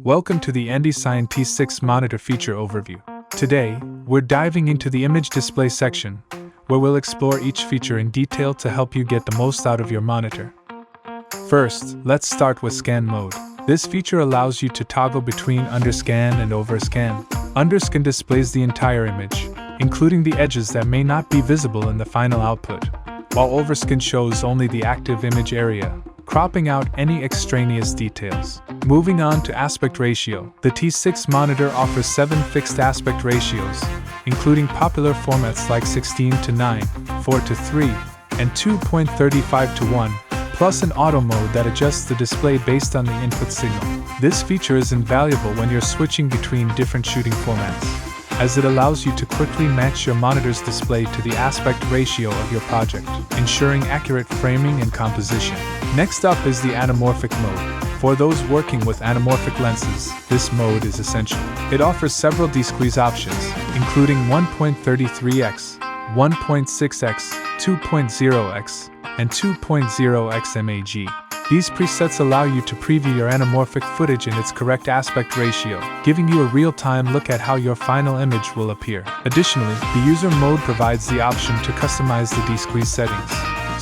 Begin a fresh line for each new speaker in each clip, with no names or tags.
Welcome to the ANDYCINE T6 monitor feature overview. Today, we're diving into the image display section, where we'll explore each feature in detail to help you get the most out of your monitor. First, let's start with scan mode. This feature allows you to toggle between underscan and overscan. Underscan displays the entire image, including the edges that may not be visible in the final output, while overscan shows only the active image area, cropping out any extraneous details. Moving on to aspect ratio, the T6 monitor offers 7 fixed aspect ratios, including popular formats like 16:9, 4:3, and 2.35:1, plus an auto mode that adjusts the display based on the input signal. This feature is invaluable when you're switching between different shooting formats, as it allows you to quickly match your monitor's display to the aspect ratio of your project, ensuring accurate framing and composition. Next up is the anamorphic mode. For those working with anamorphic lenses, this mode is essential. It offers several desqueeze options, including 1.33x, 1.6x, 2.0x, and 2.0x MAG. These presets allow you to preview your anamorphic footage in its correct aspect ratio, giving you a real-time look at how your final image will appear. Additionally, the user mode provides the option to customize the desqueeze settings,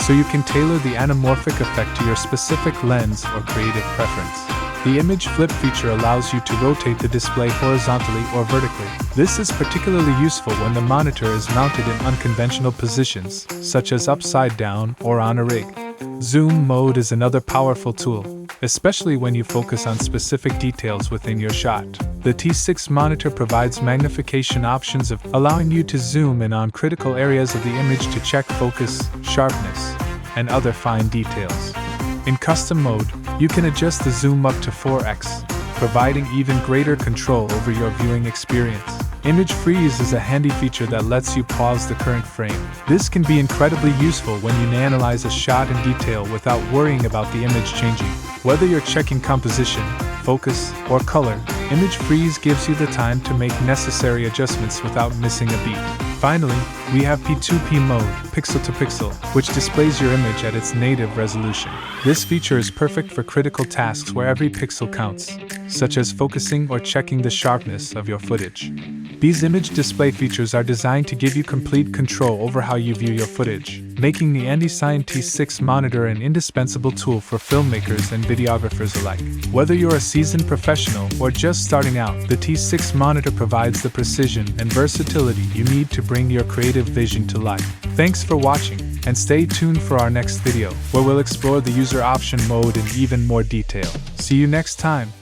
so you can tailor the anamorphic effect to your specific lens or creative preference. The image flip feature allows you to rotate the display horizontally or vertically. This is particularly useful when the monitor is mounted in unconventional positions, such as upside down or on a rig. Zoom mode is another powerful tool, especially when you focus on specific details within your shot. The T6 monitor provides magnification options allowing you to zoom in on critical areas of the image to check focus, sharpness, and other fine details. In custom mode, you can adjust the zoom up to 4x, providing even greater control over your viewing experience. Image freeze is a handy feature that lets you pause the current frame. This can be incredibly useful when you analyze a shot in detail without worrying about the image changing. Whether you're checking composition, focus, or color, image freeze gives you the time to make necessary adjustments without missing a beat. Finally, we have P2P mode, pixel to pixel, which displays your image at its native resolution. This feature is perfect for critical tasks where every pixel counts, such as focusing or checking the sharpness of your footage. These image display features are designed to give you complete control over how you view your footage, making the ANDYCINE T6 monitor an indispensable tool for filmmakers and videographers alike. Whether you're a seasoned professional or just starting out, the T6 monitor provides the precision and versatility you need to bring your creative vision to life. Thanks for watching, and stay tuned for our next video, where we'll explore the user option mode in even more detail. See you next time.